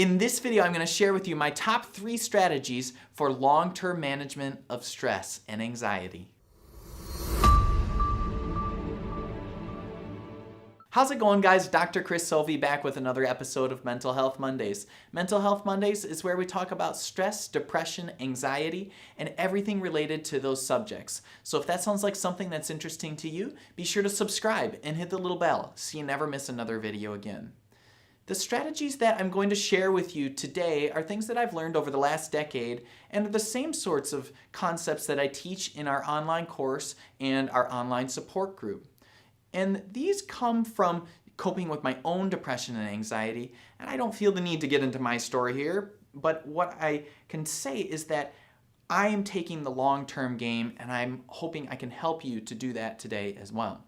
In this video, I'm going to share with you my top 3 strategies for long-term management of stress and anxiety. How's it going, guys? Dr. Chris Sovey back with another episode of Mental Health Mondays. Mental Health Mondays is where we talk about stress, depression, anxiety, and everything related to those subjects. So if that sounds like something that's interesting to you, be sure to subscribe and hit the little bell so you never miss another video again. The strategies that I'm going to share with you today are things that I've learned over the last decade and are the same sorts of concepts that I teach in our online course and our online support group. And these come from coping with my own depression and anxiety, and I don't feel the need to get into my story here, but what I can say is that I am taking the long-term game, and I'm hoping I can help you to do that today as well.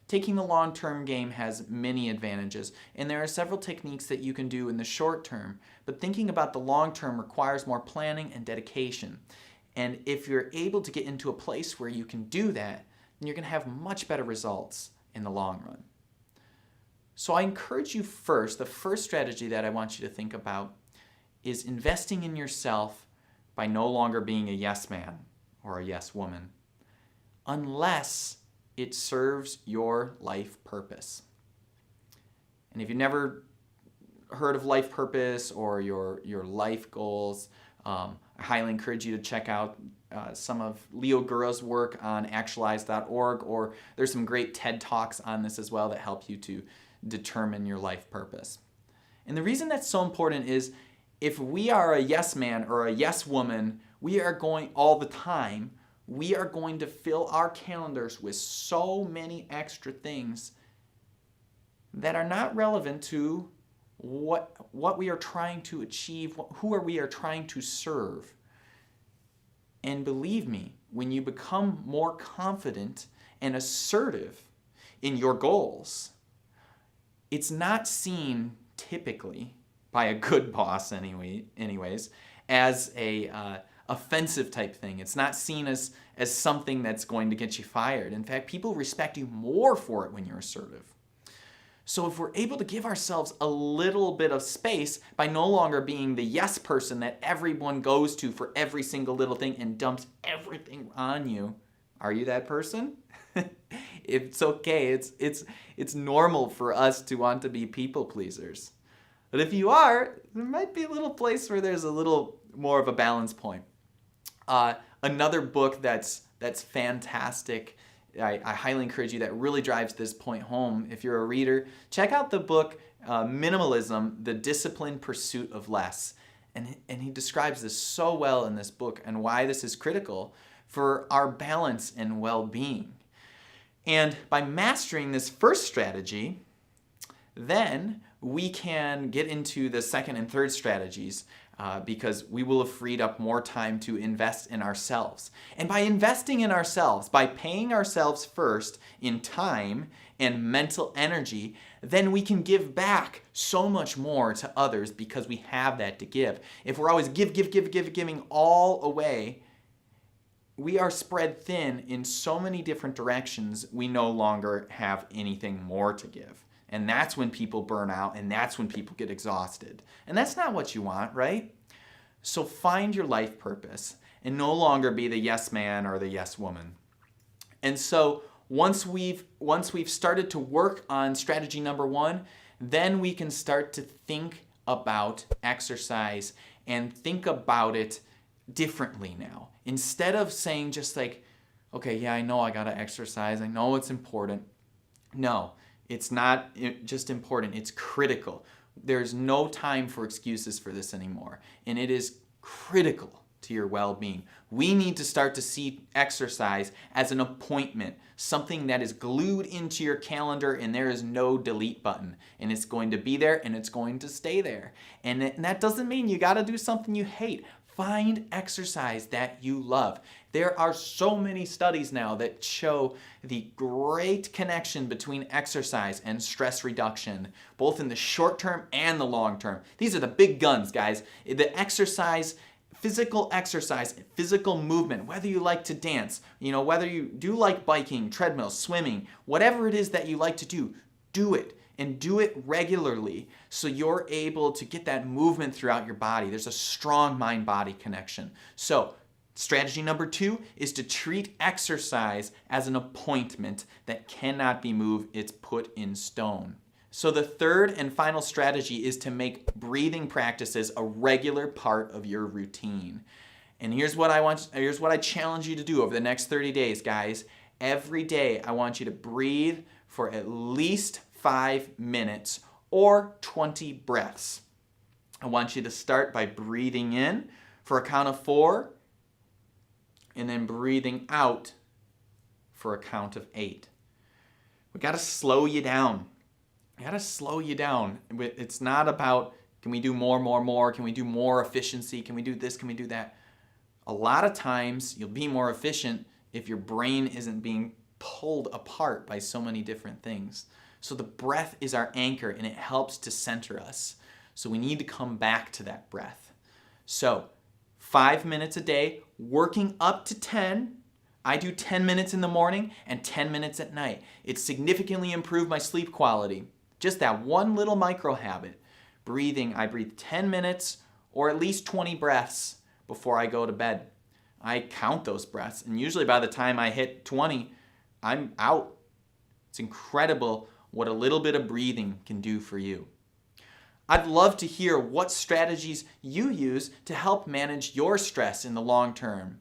Taking the long-term game has many advantages, and there are several techniques that you can do in the short term, but thinking about the long term requires more planning and dedication. And if you're able to get into a place where you can do that, then you're going to have much better results in the long run. So I encourage you first, the first strategy that I want you to think about is investing in yourself by no longer being a yes man or a yes woman, unless it serves your life purpose. And if you've never heard of life purpose or your life goals, I highly encourage you to check out some of Leo Gura's work on actualize.org, or there's some great TED Talks on this as well that help you to determine your life purpose. And the reason that's so important is if we are a yes man or a yes woman, we are going all the time, we are going to fill our calendars with so many extra things that are not relevant to what we are trying to achieve, who we are trying to serve. And believe me, when you become more confident and assertive in your goals, it's not seen typically by a good boss anyways as a offensive type thing. It's not seen as something that's going to get you fired. In fact, people respect you more for it when you're assertive. So if we're able to give ourselves a little bit of space by no longer being the yes person that everyone goes to for every single little thing and dumps everything on you, are you that person? It's okay. It's normal for us to want to be people pleasers. But if you are, there might be a little place where there's a little more of a balance point. Another book that's fantastic, I highly encourage you, that really drives this point home. If you're a reader, check out the book Minimalism, The Disciplined Pursuit of Less. And he describes this so well in this book and why this is critical for our balance and well-being. And by mastering this first strategy, then we can get into the second and third strategies because we will have freed up more time to invest in ourselves. And by investing in ourselves, by paying ourselves first in time and mental energy, then we can give back so much more to others because we have that to give. If we're always giving all away, we are spread thin in so many different directions, we no longer have anything more to give. And that's when people burn out, and that's when people get exhausted. And that's not what you want, right? So find your life purpose and no longer be the yes man or the yes woman. And so once we've started to work on strategy number 1, then we can start to think about exercise and think about it differently now. Instead of saying just like, okay, yeah, I know I gotta exercise, I know it's important. No. It's not just important, it's critical. There's no time for excuses for this anymore. And it is critical to your well-being. We need to start to see exercise as an appointment, something that is glued into your calendar and there is no delete button. And it's going to be there and it's going to stay there. And that doesn't mean you gotta do something you hate. Find exercise that you love. There are so many studies now that show the great connection between exercise and stress reduction, both in the short term and the long term. These are the big guns, guys. The exercise, physical movement, whether you like to dance, whether you do like biking, treadmill, swimming, whatever it is that you like to do, do it. and do it regularly so you're able to get that movement throughout your body. There's a strong mind-body connection. So strategy number 2 is to treat exercise as an appointment that cannot be moved. It's put in stone. So the third and final strategy is to make breathing practices a regular part of your routine. And here's what I challenge you to do over the next 30 days, guys. Every day I want you to breathe for at least 5 minutes or 20 breaths. I want you to start by breathing in for a count of 4 and then breathing out for a count of 8. We got to slow you down. I gotta slow you down. It's not about, can we do more? Can we do more efficiency? Can we do this? Can we do that? A lot of times you'll be more efficient if your brain isn't being pulled apart by so many different things. So the breath is our anchor and it helps to center us. So we need to come back to that breath. So 5 minutes a day, working up to 10. I do 10 minutes in the morning and 10 minutes at night. It's significantly improved my sleep quality. Just that one little micro habit. Breathing, I breathe 10 minutes or at least 20 breaths before I go to bed. I count those breaths, and usually by the time I hit 20, I'm out. It's incredible what a little bit of breathing can do for you. I'd love to hear what strategies you use to help manage your stress in the long term.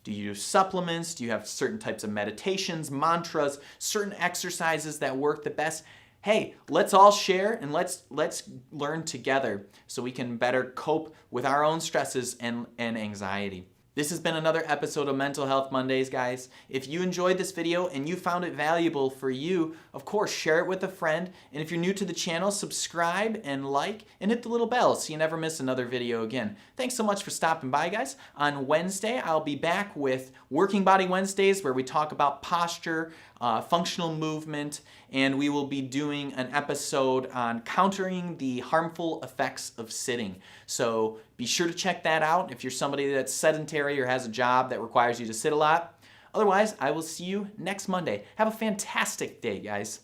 Do you use supplements? Do you have certain types of meditations, mantras, certain exercises that work the best? Hey, let's all share and let's learn together so we can better cope with our own stresses and anxiety. This has been another episode of Mental Health Mondays, guys. If you enjoyed this video and you found it valuable for you, of course, share it with a friend. And if you're new to the channel, subscribe and like and hit the little bell so you never miss another video again. Thanks so much for stopping by, guys. On Wednesday, I'll be back with Working Body Wednesdays, where we talk about posture, functional movement, and we will be doing an episode on countering the harmful effects of sitting. So be sure to check that out if you're somebody that's sedentary or has a job that requires you to sit a lot. Otherwise, I will see you next Monday. Have a fantastic day, guys.